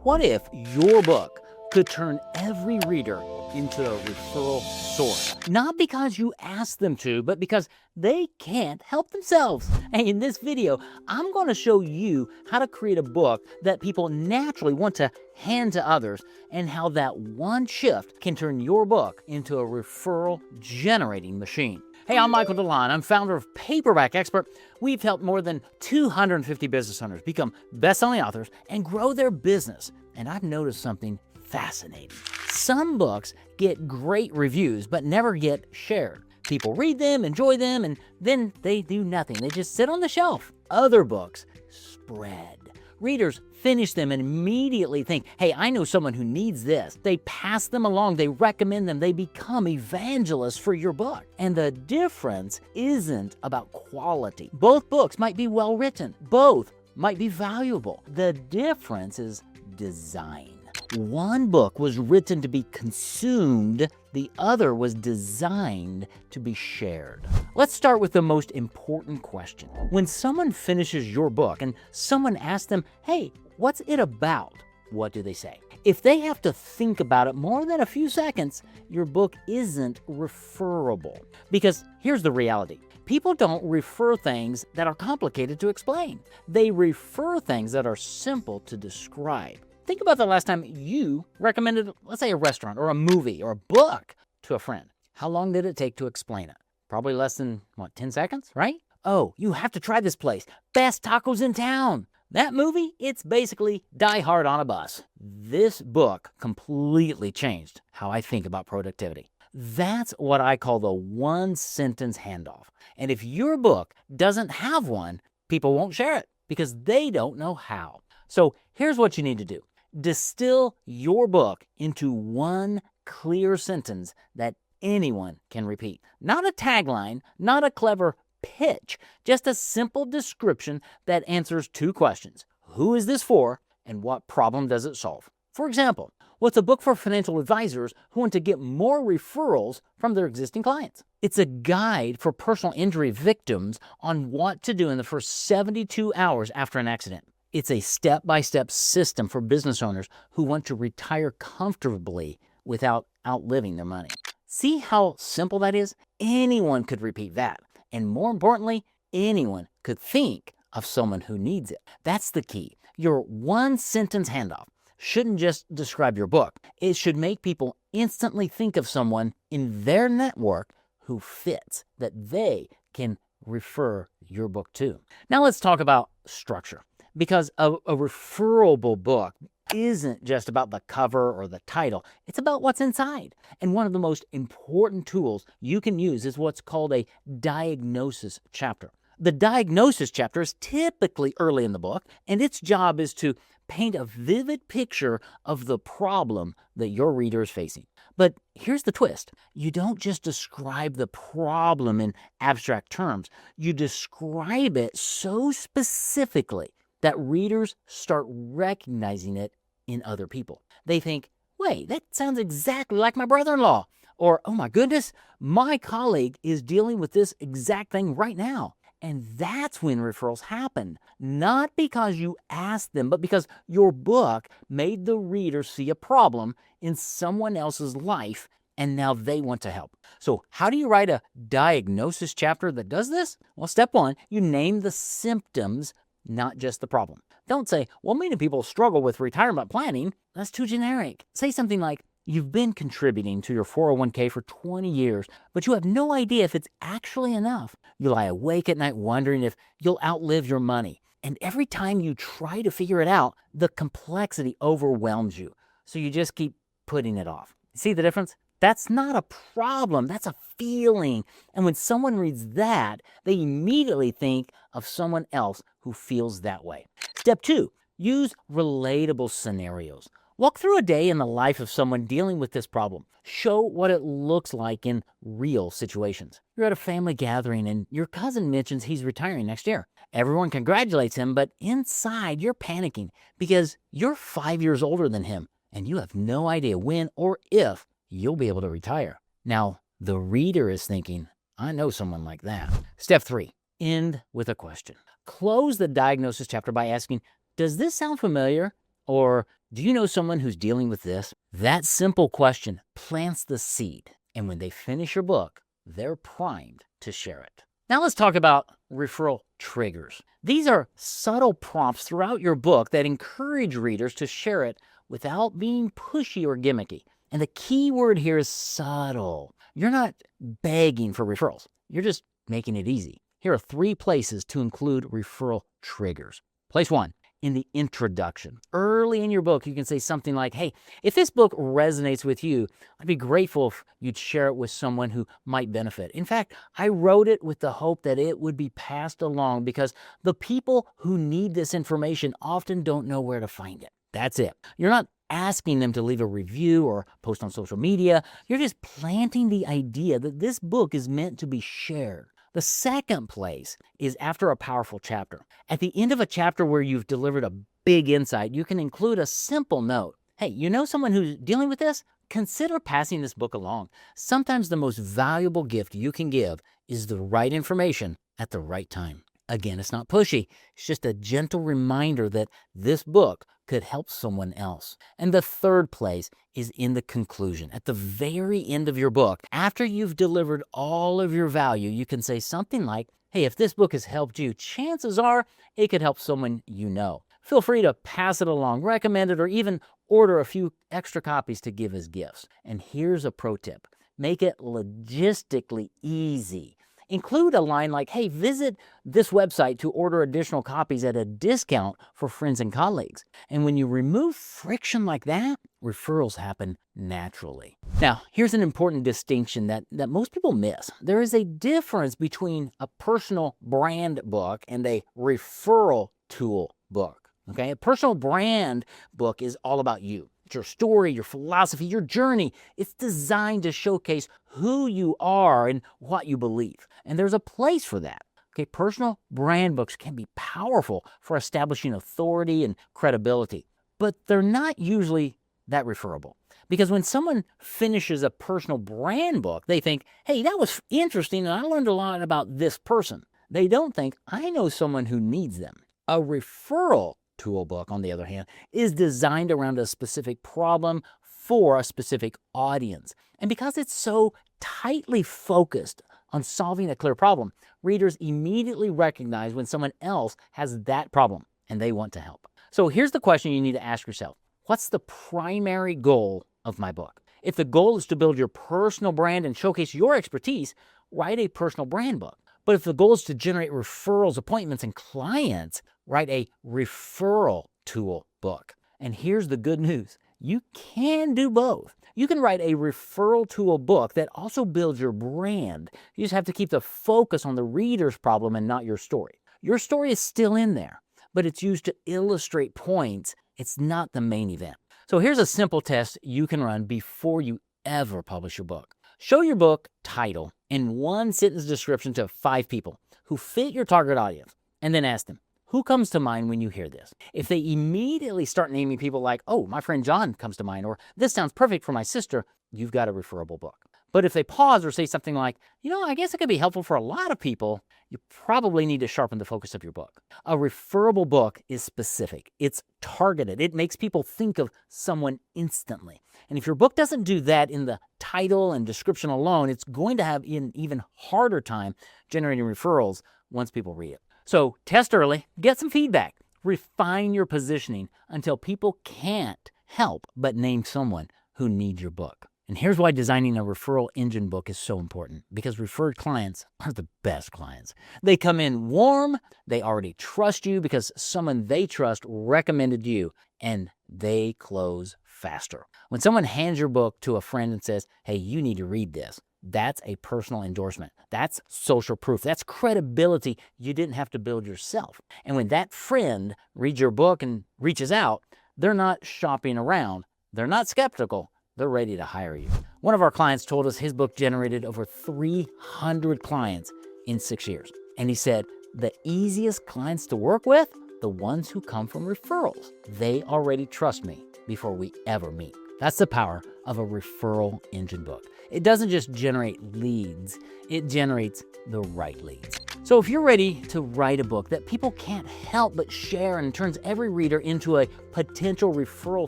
What if your book could turn every reader into a referral source? Not because you asked them to, but because they can't help themselves. Hey, in this video, I'm going to show you how to create a book that people naturally want to hand to others, and how that one shift can turn your book into a referral generating machine. Hey, I'm Michael DeLon. I'm founder of Paperback Expert. We've helped more than 250 business owners become best-selling authors and grow their business. And I've noticed something fascinating. Some books get great reviews but never get shared. People read them, enjoy them, and then they do nothing. They just sit on the shelf. Other books spread. Readers finish them and immediately think, hey, I know someone who needs this. They pass them along, they recommend them, they become evangelists for your book. And the difference isn't about quality. Both books might be well written. Both might be valuable. The difference is design. One book was written to be consumed, the other was designed to be shared. Let's start with the most important question. When someone finishes your book and someone asks them, hey, what's it about? What do they say? If they have to think about it more than a few seconds, your book isn't referable. Because here's the reality. People don't refer things that are complicated to explain. They refer things that are simple to describe. Think about the last time you recommended, let's say, a restaurant or a movie or a book to a friend. How long did it take to explain it? Probably less than, 10 seconds, right? Oh, you have to try this place. Best tacos in town. That movie, it's basically Die Hard on a bus. This book completely changed how I think about productivity. That's what I call the one-sentence handoff. And if your book doesn't have one, people won't share it because they don't know how. So here's what you need to do. Distill your book into one clear sentence that anyone can repeat. Not a tagline, not a clever pitch, just a simple description that answers two questions. Who is this for, and what problem does it solve? For example, what's a book for financial advisors who want to get more referrals from their existing clients? It's a guide for personal injury victims on what to do in the first 72 hours after an accident. It's a step-by-step system for business owners who want to retire comfortably without outliving their money. See how simple that is? Anyone could repeat that. And more importantly, anyone could think of someone who needs it. That's the key. Your one-sentence handoff shouldn't just describe your book. It should make people instantly think of someone in their network who fits, that they can refer your book to. Now let's talk about structure. Because a referable book isn't just about the cover or the title. It's about what's inside. And one of the most important tools you can use is what's called a diagnosis chapter. The diagnosis chapter is typically early in the book, and its job is to paint a vivid picture of the problem that your reader is facing. But here's the twist. You don't just describe the problem in abstract terms. You describe it so specifically that readers start recognizing it in other people. They think, wait, that sounds exactly like my brother-in-law. Or, oh my goodness, my colleague is dealing with this exact thing right now. And that's when referrals happen. Not because you asked them, but because your book made the reader see a problem in someone else's life, and now they want to help. So how do you write a diagnosis chapter that does this? Well, step one, you name the symptoms, not just the problem. Don't say, well, many people struggle with retirement planning. That's too generic. Say something like, you've been contributing to your 401k for 20 years, but you have no idea if it's actually enough. You lie awake at night wondering if you'll outlive your money. And every time you try to figure it out, the complexity overwhelms you. So you just keep putting it off. See the difference? That's not a problem. That's a feeling. And when someone reads that, they immediately think of someone else who feels that way. Step two, use relatable scenarios. Walk through a day in the life of someone dealing with this problem. Show what it looks like in real situations. You're at a family gathering and your cousin mentions he's retiring next year. Everyone congratulates him, but inside you're panicking because you're 5 years older than him and you have no idea when or if you'll be able to retire. Now, the reader is thinking, I know someone like that. Step three, end with a question. Close the diagnosis chapter by asking, does this sound familiar? Or do you know someone who's dealing with this? That simple question plants the seed. And when they finish your book, they're primed to share it. Now let's talk about referral triggers. These are subtle prompts throughout your book that encourage readers to share it without being pushy or gimmicky. And the key word here is subtle. You're not begging for referrals. You're just making it easy. Here are 3 places to include referral triggers. Place 1, in the introduction. Early in your book, you can say something like, hey, if this book resonates with you, I'd be grateful if you'd share it with someone who might benefit. In fact, I wrote it with the hope that it would be passed along because the people who need this information often don't know where to find it. That's it. You're not asking them to leave a review or post on social media. You're just planting the idea that this book is meant to be shared. The second place is after a powerful chapter. At the end of a chapter where you've delivered a big insight, you can include a simple note. Hey, you know someone who's dealing with this? Consider passing this book along. Sometimes the most valuable gift you can give is the right information at the right time. Again, it's not pushy. It's just a gentle reminder that this book could help someone else. And the third place is in the conclusion. At the very end of your book, after you've delivered all of your value, you can say something like, hey, if this book has helped you, chances are it could help someone you know. Feel free to pass it along, recommend it, or even order a few extra copies to give as gifts. And here's a pro tip. Make it logistically easy. Include a line like, hey, visit this website to order additional copies at a discount for friends and colleagues. And when you remove friction like that, referrals happen naturally. Now, here's an important distinction that most people miss. There is a difference between a personal brand book and a referral tool book. Okay, a personal brand book is all about you. Your story, your philosophy, your journey. It's designed to showcase who you are and what you believe. And there's a place for that. Okay, personal brand books can be powerful for establishing authority and credibility, but they're not usually that referable. Because when someone finishes a personal brand book, they think, hey, that was interesting and I learned a lot about this person. They don't think, I know someone who needs them. A referral tool book, on the other hand, is designed around a specific problem for a specific audience. And because it's so tightly focused on solving a clear problem, readers immediately recognize when someone else has that problem and they want to help. So here's the question you need to ask yourself. What's the primary goal of my book? If the goal is to build your personal brand and showcase your expertise, write a personal brand book. But if the goal is to generate referrals, appointments, and clients, write a referral tool book. And here's the good news. You can do both. You can write a referral tool book that also builds your brand. You just have to keep the focus on the reader's problem and not your story. Your story is still in there, but it's used to illustrate points. It's not the main event. So here's a simple test you can run before you ever publish your book. Show your book title in 1-sentence description to 5 people who fit your target audience, and then ask them, who comes to mind when you hear this? If they immediately start naming people like, oh, my friend John comes to mind, or this sounds perfect for my sister, you've got a referable book. But if they pause or say something like, I guess it could be helpful for a lot of people, you probably need to sharpen the focus of your book. A referable book is specific. It's targeted. It makes people think of someone instantly. And if your book doesn't do that in the title and description alone, it's going to have an even harder time generating referrals once people read it. So test early, get some feedback, refine your positioning until people can't help but name someone who needs your book. And here's why designing a referral engine book is so important, because referred clients are the best clients. They come in warm, they already trust you because someone they trust recommended you, and they close faster. When someone hands your book to a friend and says, hey, you need to read this, that's a personal endorsement. That's social proof. That's credibility you didn't have to build yourself. And when that friend reads your book and reaches out, they're not shopping around. They're not skeptical. They're ready to hire you. One of our clients told us his book generated over 300 clients in 6 years. And he said, the easiest clients to work with, the ones who come from referrals. They already trust me before we ever meet. That's the power of a referral engine book. It doesn't just generate leads, it generates the right leads. So if you're ready to write a book that people can't help but share and turns every reader into a potential referral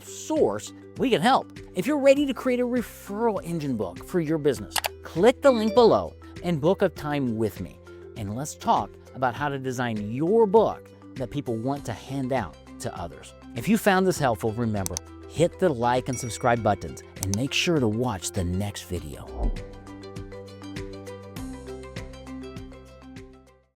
source, we can help. If you're ready to create a referral engine book for your business, click the link below and book a time with me. And let's talk about how to design your book that people want to hand out to others. If you found this helpful, remember, hit the like and subscribe buttons and make sure to watch the next video.